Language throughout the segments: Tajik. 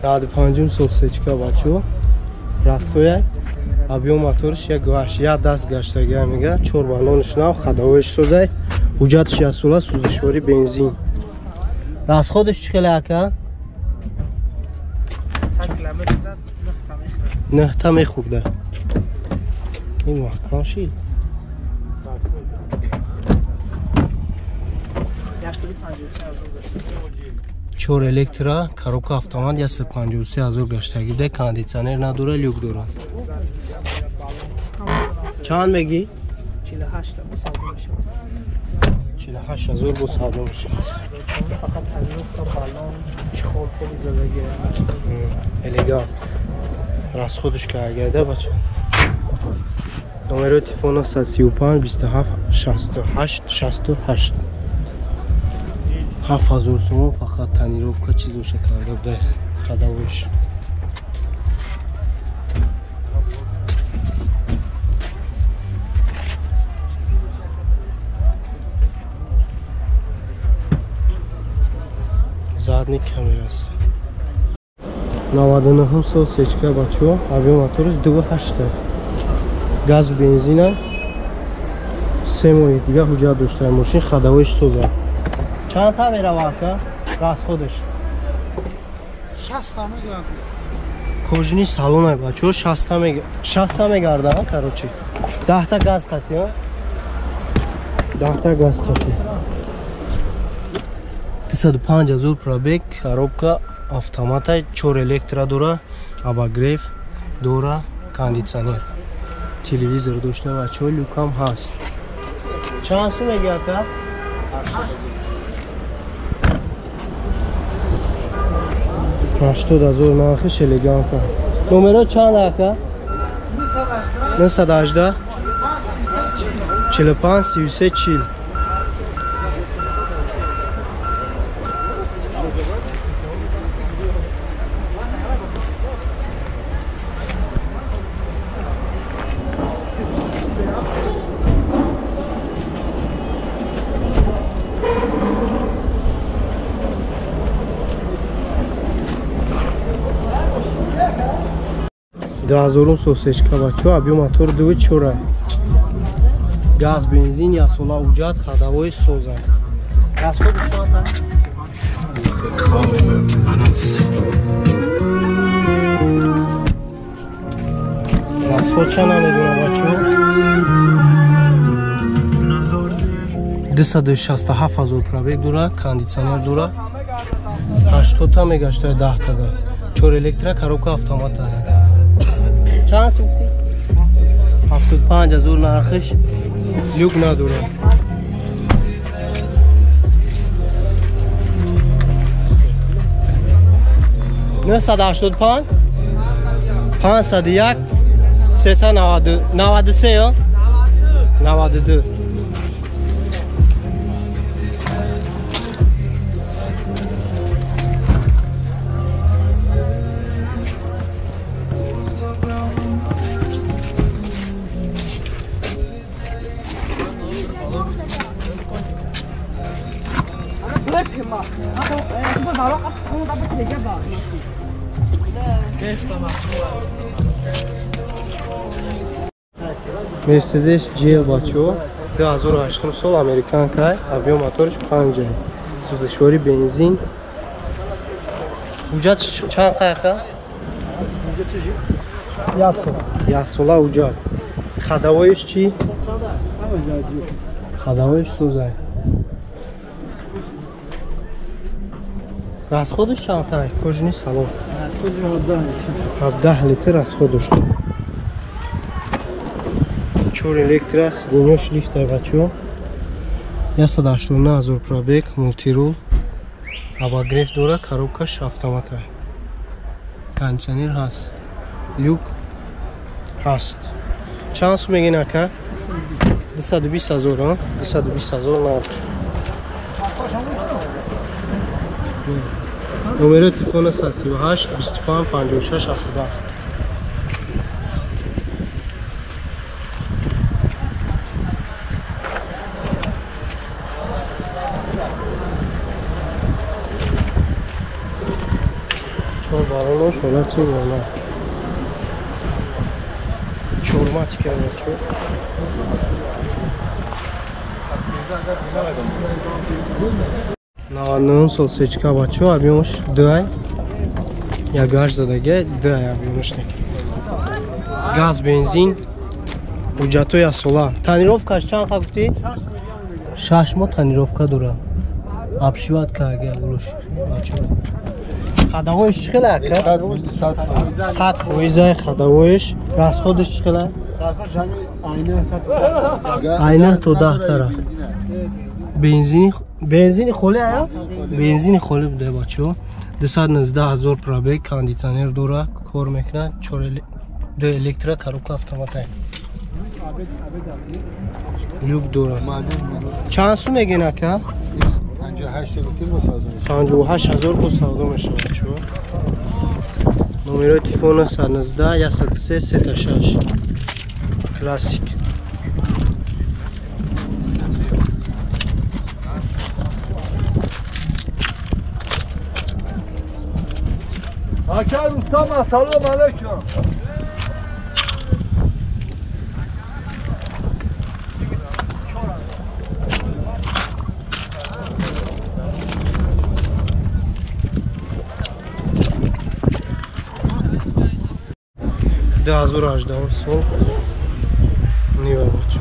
95 сосечка бачо. Растояк. Объем моторш як гаш, я даст гаштаги мега. 4 балонш нав хадавош созай. Ҳуҷҷат 60 сола сӯзишвори бензин. Расходш чӣ хела ака? 100 километр 9 та мехӯрда. این وقت کاشید 4 الکترا коробка автомат 153000 гаштаги да кондитсионер надора люк дора. چند میگی 48 бо савдо мешавад. 48000 бо савдо мешавад. Фақат тармиқта балон чихол холи зазаги. Элегант. Расходш каргада бача. Номер телефона 135 27 68 68. 7000 сом фақат тонировка чизоша карда буда хадавош. Задний камераст. 99 сол сечка бачо, объем моториш 2.8. Газ бензина 3 моҳи дига ҳуҷҷат дошта мошин хадавош соза. Чанд та мерава ака? Расходш 60 та мегардад. Кожни салон бачо 60 та мегарда, короче. 10 та газ қати, 10 та газ қати. 25000 пробег, коробка автомата 4 электро дора, обогрев дора, кондитсионер. Телевизор дошта бачо, люкам ҳаст. Чанд сум меги ака? 80000 нархиш элеганта. Номеро чанд ака? 918 45 33 40. Дазорун сосечка бачо, объем мотор 2.4. Газ, бензин, я сола уҷат, хадавои соза. Расход чанда? Расход чанда медуна бачо? 267000 пробег дора, кондитсионер дора. 80 та мегашта 10 та да. 4 электро, коробка автомата. چند سوختی؟ 75000 нархиш люк надора. نه 185 501 3 تا 93 یا 92. Mercedes GL бачо 2008 сол американка, объем моториш 5. Сӯзишвори бензин. Ҳуҷҷат чанд қайқа? Ясола ҳуҷҷат. Хадавоиш чӣ? Хадавоиш сӯзай. Расходш чанд тай? Кожни салон. 17 литр расход дошт. 4 электро, сиденёш лифта бачо. 189000 пробег, мультирул. Обогрев дора, коробкаш автомата. Кондитсионер ҳаст. Люк ҳаст. Чанд сум мегин ака? 220000, а? 220000 нарх. Номер телефона 138 25 56 70. Çor balonmuş, olar çin yana. Çorma çıkıyor. Navanın sol seçka baço abiyomuş dıay. Ya gajdadagi dıay abiyomuş. Gaz, benzin, ucato ya sola. Tanirovka çan qafti? 6 mo tanirovka dura. Abshivat kaga urush. Baço. Xadavoish chiqila aka? 100% xadavoish. Rasxodish chiqila? Rasxod ayna to dahtara. Benzini kholi aya? Benzini kholi bude baço. 219,000 probeg, konditsioner dura, kor mekna, 4 elektrik коробка автоматай. Люк дора. Чанд сум мегин ака? 58,000 бо савдо мешавад чо. Номерои телефона 019 103 36. Классик. Akar Mustafa, salam aleyküm. Да, зураждам сол. Не вовчу.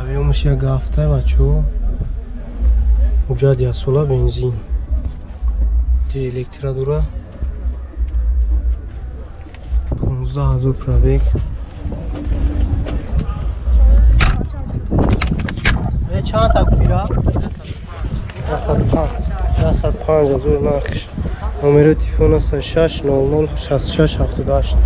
Объемыш як гафта бачо. Уҷад як сола бензин. Ди электрадура. 15,000 пробег. چند تا گفیرا؟ 5,000 نرخش. نمره تلفن 06 00 66 78.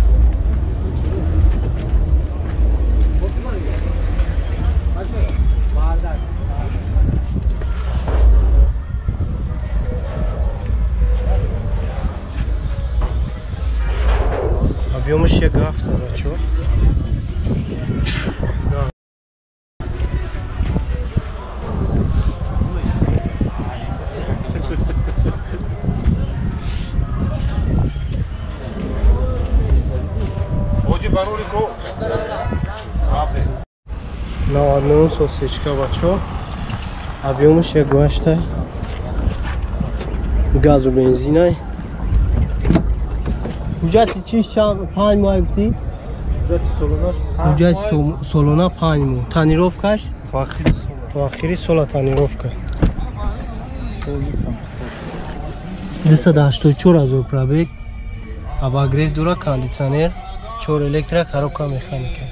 Объемыш یک هفته بچه. Наводную сосечка бачо. Объемыш як гашта. Газу бензинай. Уҷати чиш чам 5 май гуфти? Уҷати солона 5 мо. Танировкаш? То ахири сола танировка. 284,000 пробег. Обогрев дура, кондиционер, 4 электрик, коробка механика.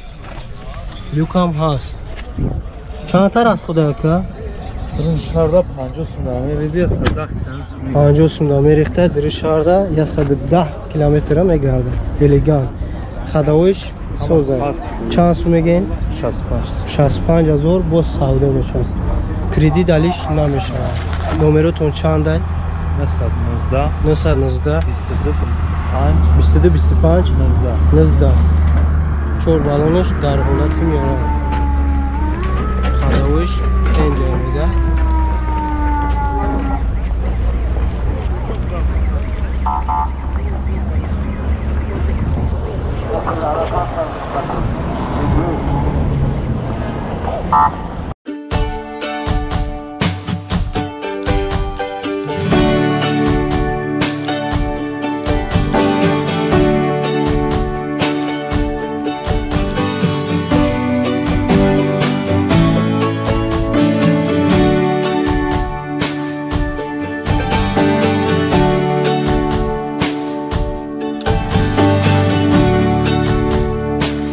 Люкам ҳаст. Чанд та расход ака? 50 сум мерезия 50 сум мерехта дир шаҳрда 110 километр мегарда. Элегант. Хадавоиш соза. Чанд сум мегин? 65,000 бо савдо мешавад. Кредит алиш намешавад. Номеротон чандай? 919 22 25 19. Чор балонаш дар ҳолати миёна. Хадавоиш пенҷа мега.